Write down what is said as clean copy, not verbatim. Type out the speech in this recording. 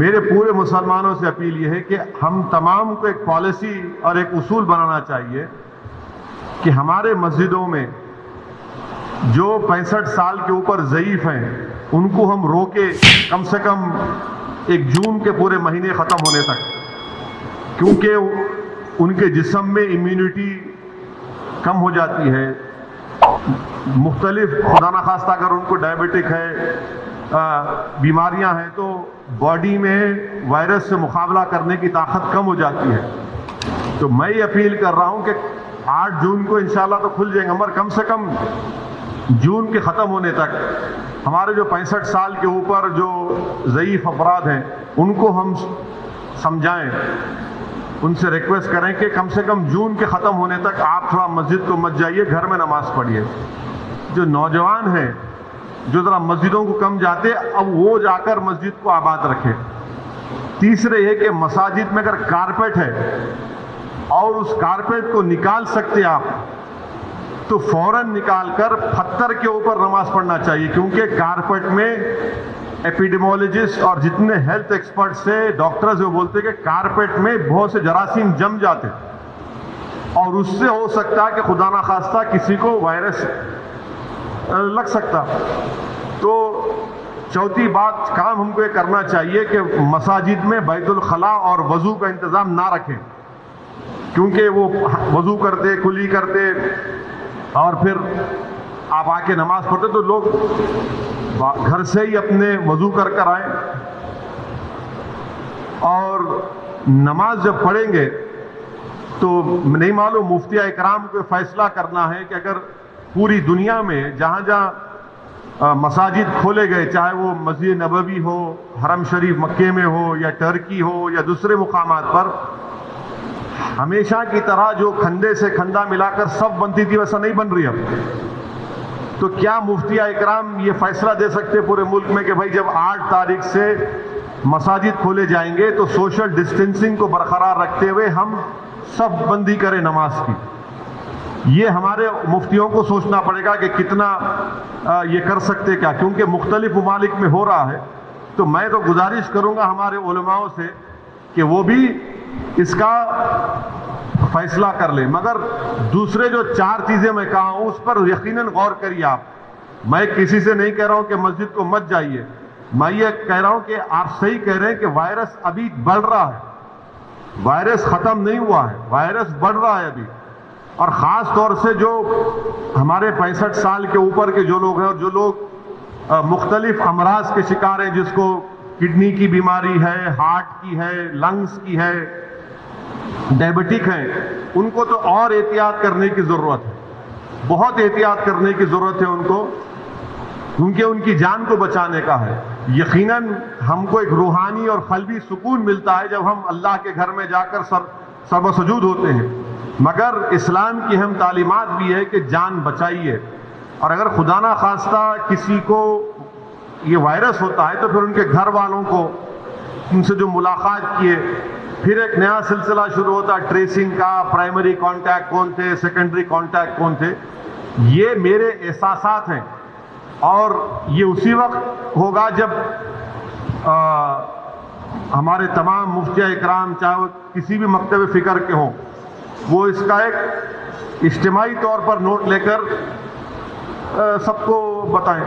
میرے پورے مسلمانوں سے اپیل یہ ہے کہ ہم تمام کو ایک پالیسی اور ایک اصول بنانا چاہیے کہ ہمارے مسجدوں میں جو 65 سال کے اوپر ضعیف ہیں ان کو ہم روکے کم سے کم 1 جون کے پورے مہینے ختم ہونے تک، کیونکہ ان کے جسم میں امیونٹی کم ہو جاتی ہے. مختلف خدا نخواستہ اگر ان کو ڈائبٹک ہے، بیماریاں ہیں، تو باڈی میں وائرس سے مقابلہ کرنے کی طاقت کم ہو جاتی ہے. تو میں یہ اپیل کر رہا ہوں کہ 8 جون کو انشاءاللہ تو کھل جائیں گے، مگر کم سے کم جون کے ختم ہونے تک ہمارے جو 65 سال کے اوپر جو ضعیف افراد ہیں ان کو ہم سمجھائیں، ان سے ریکویسٹ کریں کہ کم سے کم جون کے ختم ہونے تک آپ تھوڑا مسجد کو مت جائیے، گھر میں نماز پڑھیے. جو نوجوان ہیں جو ذرا مسجدوں کو کم جاتے، اب وہ جا کر مسجد کو آباد رکھیں. تیسرے یہ کہ مساجد میں اگر کارپیٹ ہے اور اس کارپیٹ کو نکال سکتے آپ تو فوراً نکال کر پتھر کے اوپر نماز پڑھنا چاہیے، کیونکہ کارپیٹ میں ایپیڈیمولوجسٹ اور جتنے ہیلتھ ایکسپرٹس سے ڈاکٹرز وہ بولتے ہیں کہ کارپیٹ میں بہت سے جراثیم جم جاتے اور اس سے ہو سکتا ہے کہ خدا نخواستہ کسی کو وائرس لگ سکتا. تو چوتھی بات کام ہم کو یہ کرنا چاہیے کہ مساجد میں بیت الخلاء اور وضو کا انتظام نہ رکھیں، کیونکہ وہ وضو کرتے کلی کرتے اور پھر آپ آ کے نماز پڑھتے تو لوگ گھر سے ہی اپنے وضو کر آئیں. اور نماز جب پڑھیں گے تو نہیں معلوم مفتی اکرام کو فیصلہ کرنا ہے کہ اگر پوری دنیا میں جہاں جہاں مساجد کھولے گئے، چاہے وہ مسجد نبوی ہو، حرم شریف مکے میں ہو، یا ٹرکی ہو، یا دوسرے مقامات پر، ہمیشہ کی طرح جو کھندے سے کھندا ملا کر سب بنتی تھی ویسا نہیں بن رہی اب. تو کیا مفتی اکرام یہ فیصلہ دے سکتے پورے ملک میں کہ بھائی جب 8 تاریخ سے مساجد کھولے جائیں گے تو سوشل ڈسٹینسنگ کو برقرار رکھتے ہوئے ہم سب بندی کریں نماز کی؟ یہ ہمارے مفتیوں کو سوچنا پڑے گا کہ کتنا یہ کر سکتے کیا، کیونکہ مختلف ممالک میں ہو رہا ہے. تو میں تو گزارش کروں گا ہمارے علماؤں سے کہ وہ بھی اس کا فیصلہ کر لیں. مگر دوسرے جو 4 چیزیں میں کہا ہوں اس پر یقیناً غور کریے آپ. میں کسی سے نہیں کہہ رہا ہوں کہ مسجد کو مت جائیے، میں یہ کہہ رہا ہوں کہ آپ صحیح کہہ رہے ہیں کہ وائرس ابھی بڑھ رہا ہے، وائرس ختم نہیں ہوا ہے، وائرس بڑھ رہا ہے ابھی. اور خاص طور سے جو ہمارے 65 سال کے اوپر کے جو لوگ ہیں اور جو لوگ مختلف امراض کے شکار ہیں، جس کو کڈنی کی بیماری ہے، ہارٹ کی ہے، لنگز کی ہے، ڈائبٹک ہیں، ان کو تو اور احتیاط کرنے کی ضرورت ہے، بہت احتیاط کرنے کی ضرورت ہے ان کو، کیونکہ ان کی جان کو بچانے کا ہے. یقیناً ہم کو ایک روحانی اور قلبی سکون ملتا ہے جب ہم اللہ کے گھر میں جا کر سر و سجود ہوتے ہیں، مگر اسلام کی اہم تعلیمات بھی ہے کہ جان بچائیے. اور اگر خدا نہ خواستہ کسی کو یہ وائرس ہوتا ہے تو پھر ان کے گھر والوں کو ان سے جو ملاقات کیے، پھر ایک نیا سلسلہ شروع ہوتا ہے ٹریسنگ کا. پرائمری کانٹیکٹ کون تھے، سیکنڈری کانٹیکٹ کون تھے. یہ میرے احساسات ہیں اور یہ اسی وقت ہوگا جب ہمارے تمام مفتی اکرام چاہے وہ کسی بھی مکتب فکر کے ہوں، وہ اس کا ایک اجتماعی طور پر نوٹ لے کر سب کو بتائیں.